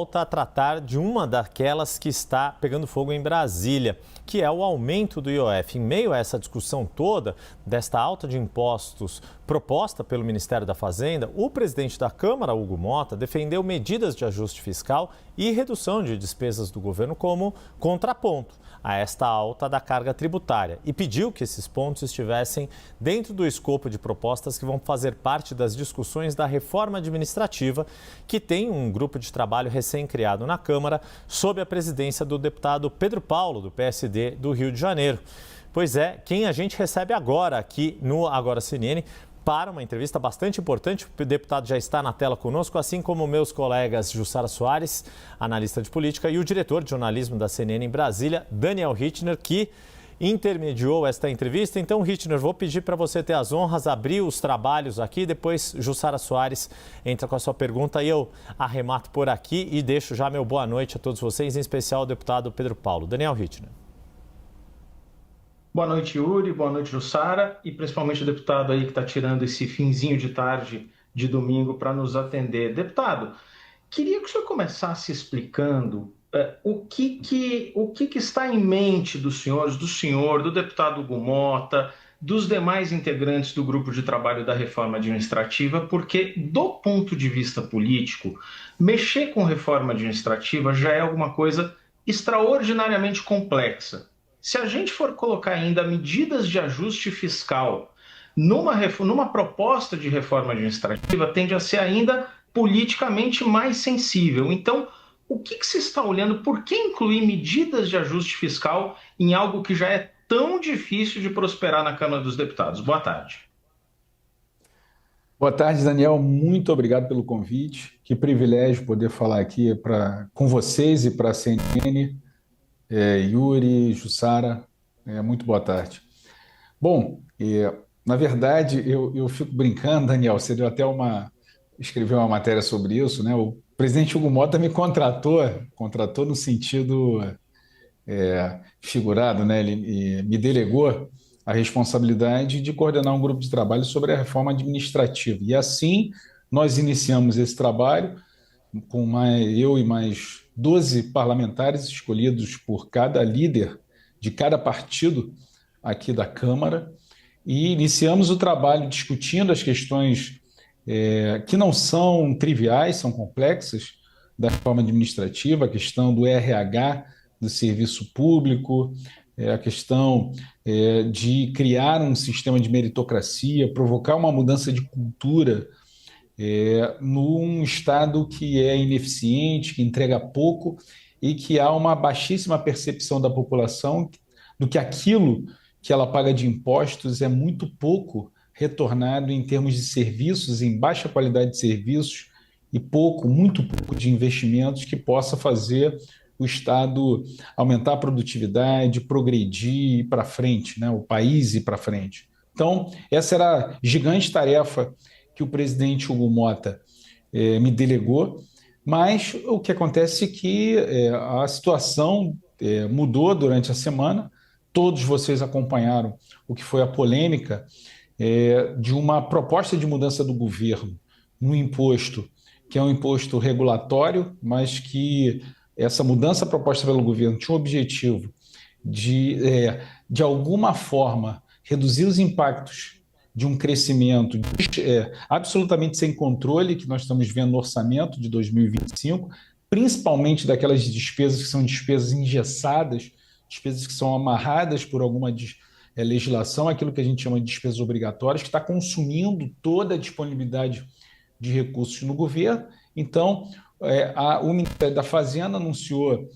Volta a tratar de uma daquelas que está pegando fogo em Brasília, que é o aumento do IOF. Em meio a essa discussão toda, desta alta de impostos proposta pelo Ministério da Fazenda, o presidente da Câmara, Hugo Motta, defendeu medidas de ajuste fiscal e redução de despesas do governo como contraponto a esta alta da carga tributária e pediu que esses pontos estivessem dentro do escopo de propostas que vão fazer parte das discussões da reforma administrativa, que tem um grupo de trabalho recém-criado na Câmara, sob a presidência do deputado Pedro Paulo, do PSD do Rio de Janeiro. Pois é, quem a gente recebe agora aqui no Agora CNN para uma entrevista bastante importante. O deputado já está na tela conosco, assim como meus colegas Jussara Soares, analista de política, e o diretor de jornalismo da CNN em Brasília, Daniel Hittner, que intermediou esta entrevista. Então, Hittner, vou pedir para você ter as honras, abrir os trabalhos aqui, depois Jussara Soares entra com a sua pergunta e eu arremato por aqui e deixo já meu boa noite a todos vocês, em especial ao deputado Pedro Paulo. Daniel Hittner. Boa noite, Yuri. Boa noite, Jussara. E principalmente o deputado aí que está tirando esse finzinho de tarde de domingo para nos atender. Deputado, queria que o senhor começasse explicando o que está em mente dos senhores, do senhor, do deputado Hugo Motta, dos demais integrantes do grupo de trabalho da reforma administrativa, porque, do ponto de vista político, mexer com reforma administrativa já é alguma coisa extraordinariamente complexa. Se a gente for colocar ainda medidas de ajuste fiscal numa proposta de reforma administrativa, tende a ser ainda politicamente mais sensível. Então, o que se está olhando? Por que incluir medidas de ajuste fiscal em algo que já é tão difícil de prosperar na Câmara dos Deputados? Boa tarde. Boa tarde, Daniel. Muito obrigado pelo convite. Que privilégio poder falar aqui com vocês e para a CNN. Yuri, Jussara, muito boa tarde. Bom, na verdade, eu fico brincando, Daniel, você escreveu uma matéria sobre isso, né? O presidente Hugo Motta me contratou no sentido figurado, né? Ele me delegou a responsabilidade de coordenar um grupo de trabalho sobre a reforma administrativa. E assim, nós iniciamos esse trabalho eu e mais 12 parlamentares escolhidos por cada líder de cada partido aqui da Câmara, e iniciamos o trabalho discutindo as questões que não são triviais, são complexas, da reforma administrativa, a questão do RH, do serviço público, a questão de criar um sistema de meritocracia, provocar uma mudança de cultura num Estado que é ineficiente, que entrega pouco e que há uma baixíssima percepção da população do que aquilo que ela paga de impostos é muito pouco retornado em termos de serviços, em baixa qualidade de serviços e muito pouco de investimentos que possa fazer o Estado aumentar a produtividade, progredir, ir para frente, né? O país ir para frente. Então, essa era a gigante tarefa que o presidente Hugo Motta me delegou, mas o que acontece é que a situação mudou durante a semana. Todos vocês acompanharam o que foi a polêmica de uma proposta de mudança do governo no imposto, que é um imposto regulatório, mas que essa mudança proposta pelo governo tinha o objetivo de alguma forma, reduzir os impactos de um crescimento absolutamente sem controle que nós estamos vendo no orçamento de 2025, principalmente daquelas despesas que são despesas engessadas, despesas que são amarradas por alguma legislação, aquilo que a gente chama de despesas obrigatórias, que está consumindo toda a disponibilidade de recursos no governo. Então, o Ministério da Fazenda anunciou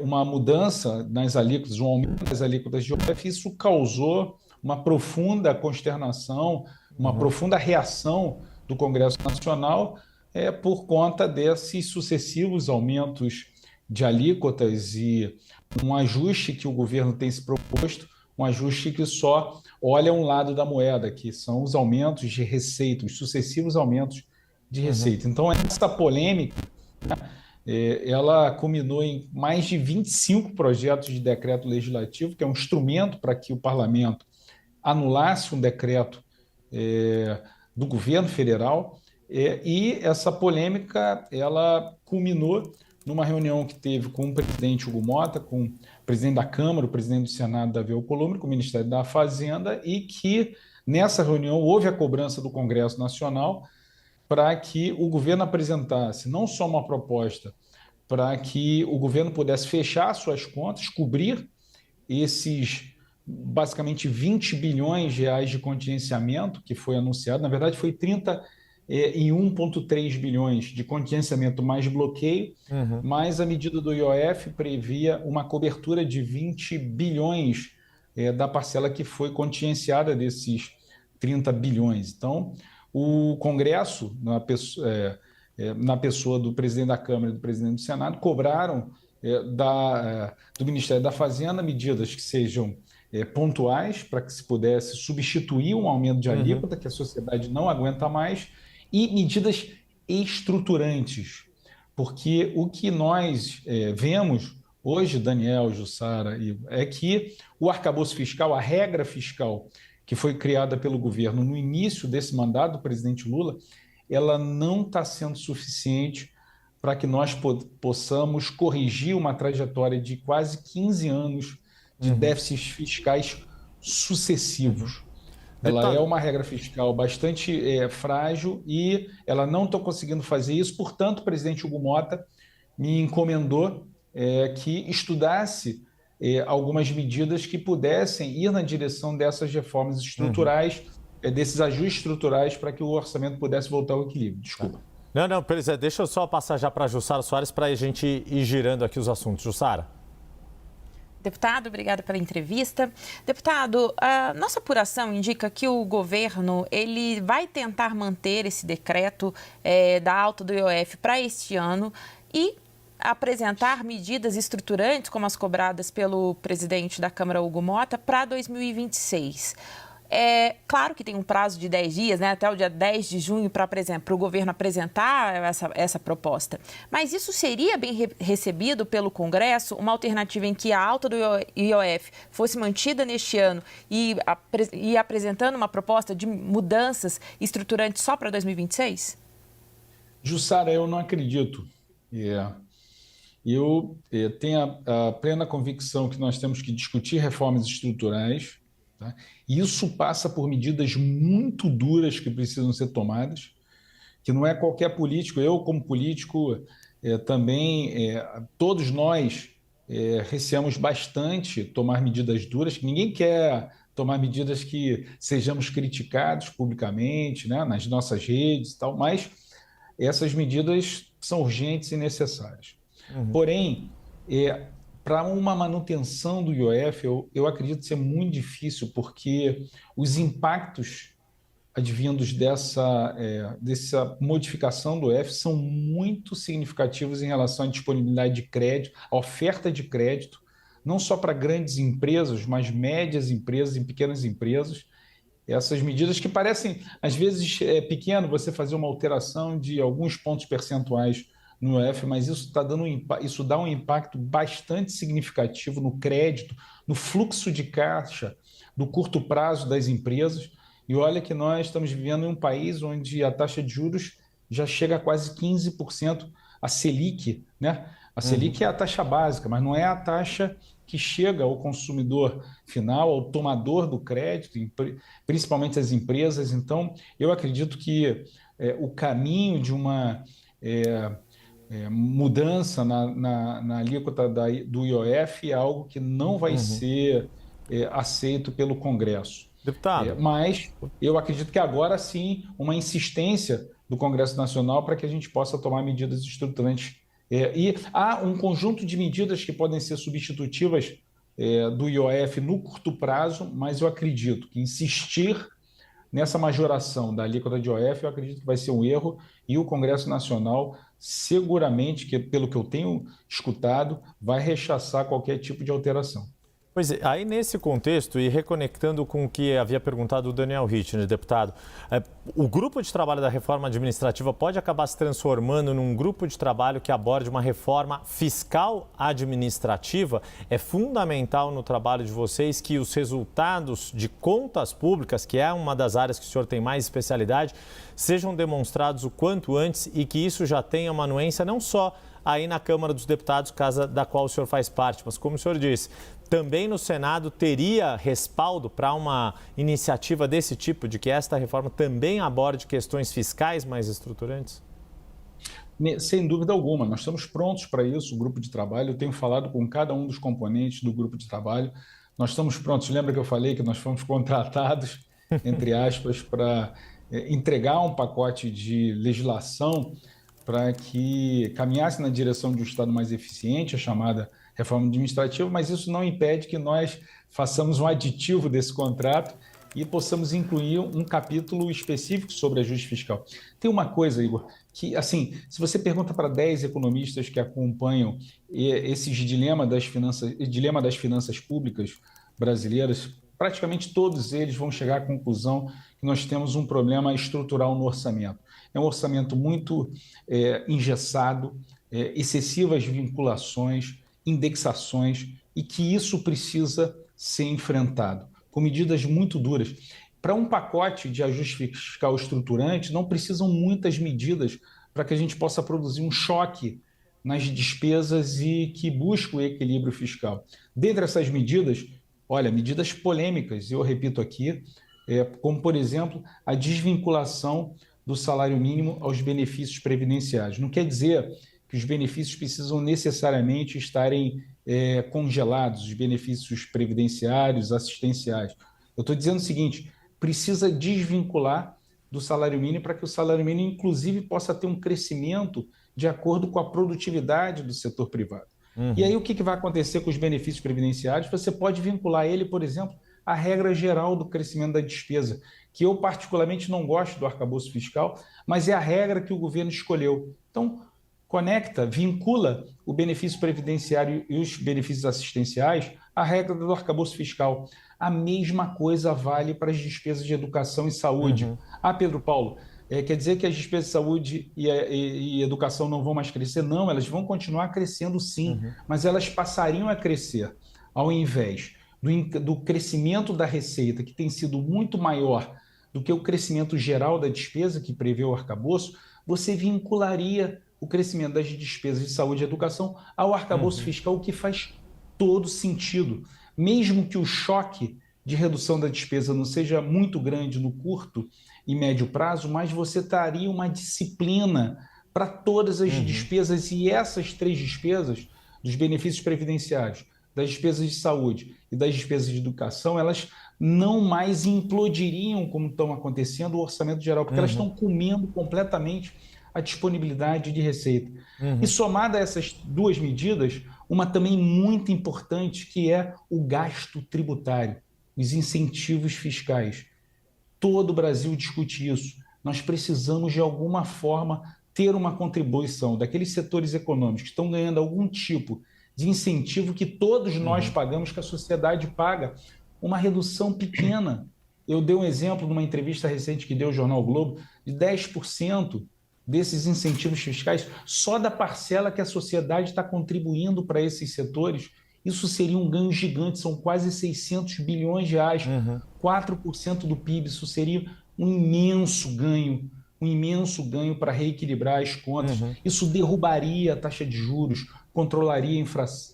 uma mudança nas alíquotas, um aumento das alíquotas de IOF. Isso causou uma profunda consternação, uma profunda reação do Congresso Nacional por conta desses sucessivos aumentos de alíquotas e um ajuste que o governo tem se proposto, um ajuste que só olha um lado da moeda, que são os aumentos de receita, os sucessivos aumentos de receita. Então, essa polêmica, ela culminou em mais de 25 projetos de decreto legislativo, que é um instrumento para que o parlamento anulasse um decreto do governo federal, e essa polêmica ela culminou numa reunião que teve com o presidente Hugo Mota, com o presidente da Câmara, o presidente do Senado, Davi Alcolumbre, com o Ministério da Fazenda, e que nessa reunião houve a cobrança do Congresso Nacional para que o governo apresentasse não só uma proposta para que o governo pudesse fechar suas contas, cobrir esses basicamente 20 bilhões de reais de contingenciamento que foi anunciado, na verdade foi 31,3 bilhões de contingenciamento mais bloqueio, mas a medida do IOF previa uma cobertura de 20 bilhões da parcela que foi contingenciada desses 30 bilhões. Então, o Congresso, na pessoa do presidente da Câmara e do presidente do Senado, cobraram do Ministério da Fazenda medidas que sejam pontuais para que se pudesse substituir um aumento de alíquota que a sociedade não aguenta mais e medidas estruturantes, porque o que nós vemos hoje, Daniel, Jussara, é que o arcabouço fiscal, a regra fiscal que foi criada pelo governo no início desse mandato do presidente Lula, ela não está sendo suficiente para que nós possamos corrigir uma trajetória de quase 15 anos de déficits fiscais sucessivos. Ela é uma regra fiscal bastante frágil e ela não está conseguindo fazer isso. Portanto, o presidente Hugo Mota me encomendou que estudasse algumas medidas que pudessem ir na direção dessas reformas estruturais, desses ajustes estruturais para que o orçamento pudesse voltar ao equilíbrio. Desculpa. Não, presidente, deixa eu só passar já para a Jussara Soares para a gente ir girando aqui os assuntos. Jussara. Deputado, obrigada pela entrevista. Deputado, a nossa apuração indica que o governo ele vai tentar manter esse decreto da alta do IOF para este ano e apresentar medidas estruturantes, como as cobradas pelo presidente da Câmara, Hugo Mota, para 2026. É claro que tem um prazo de 10 dias, né, até o dia 10 de junho, para o governo apresentar essa proposta. Mas isso seria bem recebido pelo Congresso, uma alternativa em que a alta do IOF fosse mantida neste ano e apresentando uma proposta de mudanças estruturantes só para 2026? Jussara, eu não acredito. Eu tenho a plena convicção que nós temos que discutir reformas estruturais. Tá? Isso passa por medidas muito duras que precisam ser tomadas, que não é qualquer político, eu como político também, todos nós receamos bastante tomar medidas duras, que ninguém quer tomar medidas que sejamos criticados publicamente, né, nas nossas redes e tal, mas essas medidas são urgentes e necessárias. Porém, para uma manutenção do IOF, eu acredito ser muito difícil, porque os impactos advindos dessa modificação do IOF são muito significativos em relação à disponibilidade de crédito, à oferta de crédito, não só para grandes empresas, mas médias empresas e pequenas empresas. Essas medidas que parecem, às vezes, pequeno você fazer uma alteração de alguns pontos percentuais no IOF, mas isso dá um impacto bastante significativo no crédito, no fluxo de caixa do curto prazo das empresas. E olha que nós estamos vivendo em um país onde a taxa de juros já chega a quase 15%, a Selic, né? A Selic é a taxa básica, mas não é a taxa que chega ao consumidor final, ao tomador do crédito, principalmente as empresas. Então, eu acredito que o caminho de uma mudança na alíquota do IOF é algo que não vai ser aceito pelo Congresso. Deputado. Mas eu acredito que agora sim uma insistência do Congresso Nacional para que a gente possa tomar medidas estruturantes. E há um conjunto de medidas que podem ser substitutivas do IOF no curto prazo, mas eu acredito que insistir nessa majoração da alíquota de IOF, eu acredito que vai ser um erro, e o Congresso Nacional seguramente, pelo que eu tenho escutado, vai rechaçar qualquer tipo de alteração. Pois é, aí nesse contexto, e reconectando com o que havia perguntado o Daniel Rittner, deputado, o grupo de trabalho da reforma administrativa pode acabar se transformando num grupo de trabalho que aborde uma reforma fiscal administrativa? É fundamental no trabalho de vocês que os resultados de contas públicas, que é uma das áreas que o senhor tem mais especialidade, sejam demonstrados o quanto antes e que isso já tenha uma anuência não só aí na Câmara dos Deputados, casa da qual o senhor faz parte. Mas, como o senhor disse, também no Senado teria respaldo para uma iniciativa desse tipo, de que esta reforma também aborde questões fiscais mais estruturantes? Sem dúvida alguma, nós estamos prontos para isso, o grupo de trabalho. Eu tenho falado com cada um dos componentes do grupo de trabalho. Nós estamos prontos. Lembra que eu falei que nós fomos contratados, entre aspas, para entregar um pacote de legislação para que caminhasse na direção de um Estado mais eficiente, a chamada reforma administrativa, mas isso não impede que nós façamos um aditivo desse contrato e possamos incluir um capítulo específico sobre ajuste fiscal. Tem uma coisa, Igor, que, assim, se você pergunta para 10 economistas que acompanham esses dilema das finanças públicas brasileiras, praticamente todos eles vão chegar à conclusão que nós temos um problema estrutural no orçamento. É um orçamento muito engessado, excessivas vinculações, indexações, e que isso precisa ser enfrentado com medidas muito duras. Para um pacote de ajuste fiscal estruturante, não precisam muitas medidas para que a gente possa produzir um choque nas despesas e que busque o equilíbrio fiscal. Dentre essas medidas, olha, medidas polêmicas, eu repito aqui, como, por exemplo, a desvinculação do salário mínimo aos benefícios previdenciários. Não quer dizer que os benefícios precisam necessariamente estarem congelados, os benefícios previdenciários, assistenciais. Eu estou dizendo o seguinte, precisa desvincular do salário mínimo para que o salário mínimo, inclusive, possa ter um crescimento de acordo com a produtividade do setor privado. E aí o que vai acontecer com os benefícios previdenciários? Você pode vincular ele, por exemplo, à regra geral do crescimento da despesa, que eu particularmente não gosto do arcabouço fiscal, mas é a regra que o governo escolheu. Então, vincula o benefício previdenciário e os benefícios assistenciais à regra do arcabouço fiscal. A mesma coisa vale para as despesas de educação e saúde. Pedro Paulo, quer dizer que as despesas de saúde e educação não vão mais crescer? Não, elas vão continuar crescendo sim, mas elas passariam a crescer ao invés do crescimento da receita, que tem sido muito maior do que o crescimento geral da despesa que prevê o arcabouço. Você vincularia o crescimento das despesas de saúde e educação ao arcabouço fiscal, o que faz todo sentido. Mesmo que o choque de redução da despesa não seja muito grande no curto e médio prazo, mas você daria uma disciplina para todas as despesas, e essas 3 despesas, dos benefícios previdenciários, das despesas de saúde e das despesas de educação, elas não mais implodiriam, como estão acontecendo, o orçamento geral, porque elas estão comendo completamente a disponibilidade de receita. E somada a essas 2 medidas, uma também muito importante, que é o gasto tributário, os incentivos fiscais. Todo o Brasil discute isso. Nós precisamos, de alguma forma, ter uma contribuição daqueles setores econômicos que estão ganhando algum tipo de incentivo que todos nós pagamos, que a sociedade paga, uma redução pequena. Eu dei um exemplo numa entrevista recente que deu o Jornal o Globo, de 10% desses incentivos fiscais, só da parcela que a sociedade está contribuindo para esses setores. Isso seria um ganho gigante, são quase 600 bilhões de reais, 4% do PIB, isso seria um imenso ganho para reequilibrar as contas. Isso derrubaria a taxa de juros, controlaria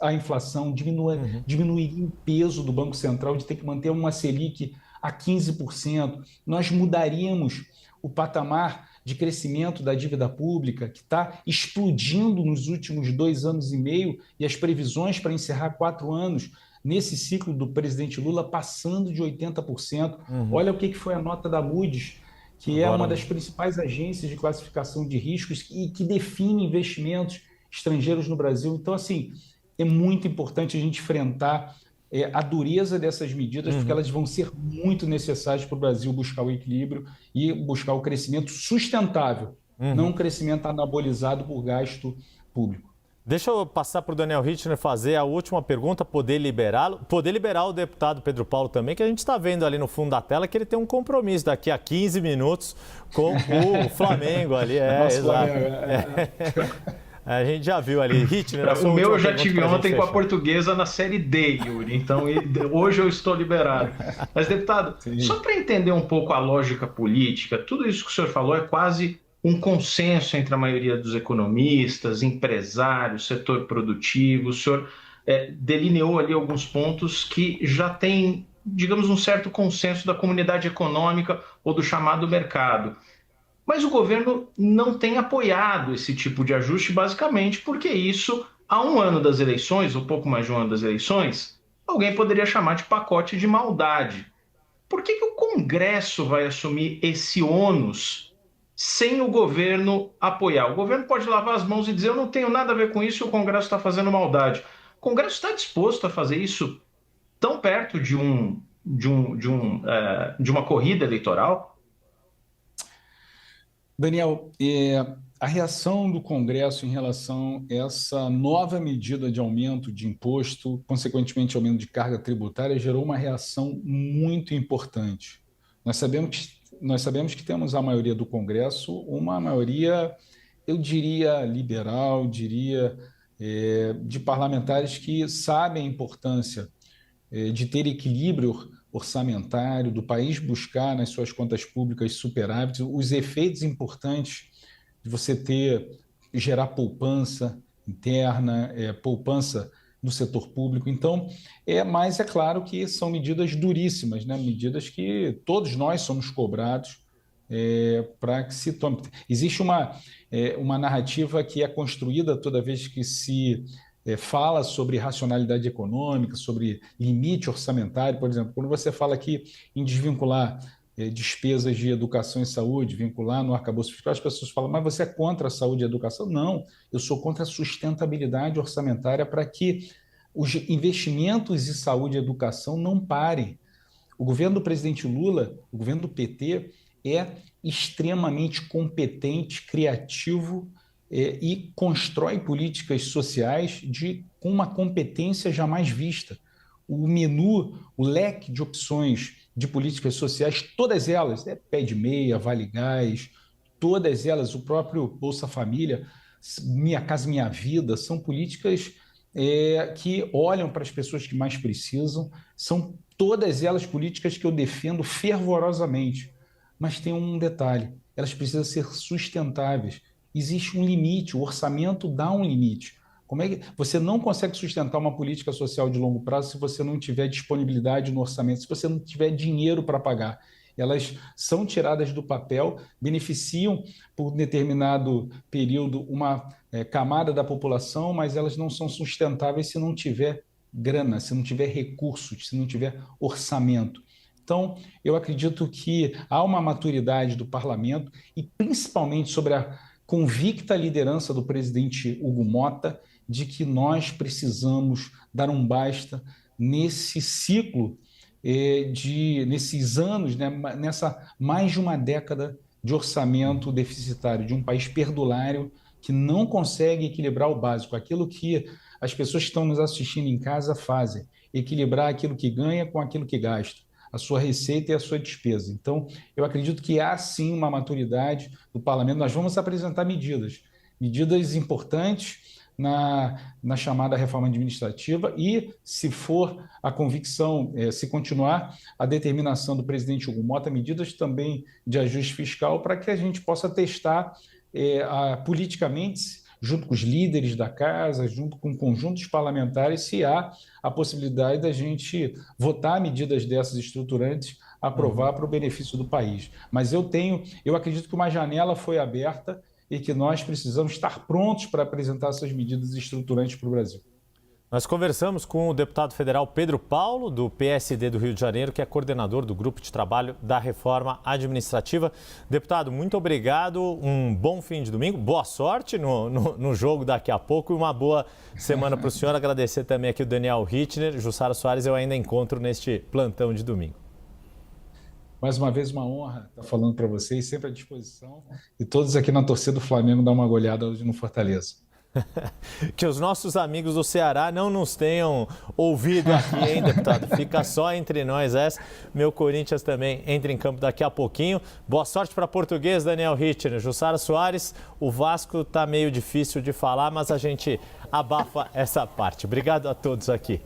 a inflação, diminuiria o peso do Banco Central de ter que manter uma Selic a 15%. Nós mudaríamos o patamar de crescimento da dívida pública, que está explodindo nos últimos 2 anos e meio, e as previsões para encerrar 4 anos nesse ciclo do presidente Lula passando de 80%. Olha o que foi a nota da Moody's, que é uma das principais agências de classificação de riscos e que define investimentos estrangeiros no Brasil. Então, assim, é muito importante a gente enfrentar a dureza dessas medidas, porque elas vão ser muito necessárias para o Brasil buscar o equilíbrio e buscar o crescimento sustentável, não um crescimento anabolizado por gasto público. Deixa eu passar para o Daniel Richtner fazer a última pergunta, poder liberar o deputado Pedro Paulo também, que a gente está vendo ali no fundo da tela que ele tem um compromisso daqui a 15 minutos com o Flamengo ali. Exato. A gente já viu ali, Richtner. O meu eu já tive ontem com a Portuguesa na Série D, Yuri, então hoje eu estou liberado. Mas, deputado, só para entender um pouco a lógica política, tudo isso que o senhor falou é quase um consenso entre a maioria dos economistas, empresários, setor produtivo. O senhor delineou ali alguns pontos que já têm, digamos, um certo consenso da comunidade econômica ou do chamado mercado. Mas o governo não tem apoiado esse tipo de ajuste, basicamente porque isso, há um ano das eleições, ou pouco mais de um ano das eleições, alguém poderia chamar de pacote de maldade. Por que o Congresso vai assumir esse ônus sem o governo apoiar? O governo pode lavar as mãos e dizer: eu não tenho nada a ver com isso e o Congresso está fazendo maldade. O Congresso está disposto a fazer isso tão perto de uma corrida eleitoral? Daniel, a reação do Congresso em relação a essa nova medida de aumento de imposto, consequentemente aumento de carga tributária, gerou uma reação muito importante. Nós sabemos que temos a maioria do Congresso, uma maioria, eu diria, liberal, de parlamentares que sabem a importância de ter equilíbrio orçamentário, do país buscar nas suas contas públicas superávit, os efeitos importantes de você gerar poupança interna, poupança no setor público. Então, mas é claro que são medidas duríssimas, né? Medidas que todos nós somos cobrados para que se tome. Existe uma narrativa que é construída toda vez que se fala sobre racionalidade econômica, sobre limite orçamentário, por exemplo. Quando você fala aqui em desvincular despesas de educação e saúde, vincular no arcabouço fiscal, as pessoas falam: mas você é contra a saúde e a educação? Não, eu sou contra a sustentabilidade orçamentária para que os investimentos em saúde e educação não parem. O governo do presidente Lula, o governo do PT, é extremamente competente, criativo, e constrói políticas sociais com uma competência jamais vista. O menu, o leque de opções de políticas sociais, todas elas, Pé de Meia, Vale Gás, todas elas, o próprio Bolsa Família, Minha Casa Minha Vida, são políticas que olham para as pessoas que mais precisam, são todas elas políticas que eu defendo fervorosamente. Mas tem um detalhe: elas precisam ser sustentáveis. Existe um limite, o orçamento dá um limite. Como é que você não consegue sustentar uma política social de longo prazo se você não tiver disponibilidade no orçamento, se você não tiver dinheiro para pagar? Elas são tiradas do papel, beneficiam por determinado período uma camada da população, mas elas não são sustentáveis se não tiver grana, se não tiver recursos, se não tiver orçamento. Então, eu acredito que há uma maturidade do parlamento e principalmente sobre a convicta liderança do presidente Hugo Motta de que nós precisamos dar um basta nesse ciclo nesses anos, né, nessa mais de uma década de orçamento deficitário, de um país perdulário que não consegue equilibrar o básico, aquilo que as pessoas que estão nos assistindo em casa fazem, equilibrar aquilo que ganha com aquilo que gasta, a sua receita e a sua despesa. Então, eu acredito que há sim uma maturidade do parlamento. Nós vamos apresentar medidas importantes na chamada reforma administrativa e, se for a convicção, se continuar a determinação do presidente Hugo Motta, medidas também de ajuste fiscal para que a gente possa testar politicamente, junto com os líderes da casa, junto com conjuntos parlamentares, se há a possibilidade da gente votar medidas dessas estruturantes, aprovar para o benefício do país. Mas eu acredito que uma janela foi aberta e que nós precisamos estar prontos para apresentar essas medidas estruturantes para o Brasil. Nós conversamos com o deputado federal Pedro Paulo, do PSD do Rio de Janeiro, que é coordenador do Grupo de Trabalho da Reforma Administrativa. Deputado, muito obrigado, um bom fim de domingo, boa sorte no jogo daqui a pouco e uma boa semana para o senhor. Agradecer também aqui o Daniel Hittner, Jussara Soares, eu ainda encontro neste plantão de domingo. Mais uma vez, uma honra estar falando para vocês, sempre à disposição. E todos aqui na torcida do Flamengo dão uma goleada hoje no Fortaleza. Que os nossos amigos do Ceará não nos tenham ouvido aqui, hein, deputado? Fica só entre nós essa. Meu Corinthians também entra em campo daqui a pouquinho. Boa sorte para Português, Daniel Hittner. Jussara Soares, o Vasco está meio difícil de falar, mas a gente abafa essa parte. Obrigado a todos aqui.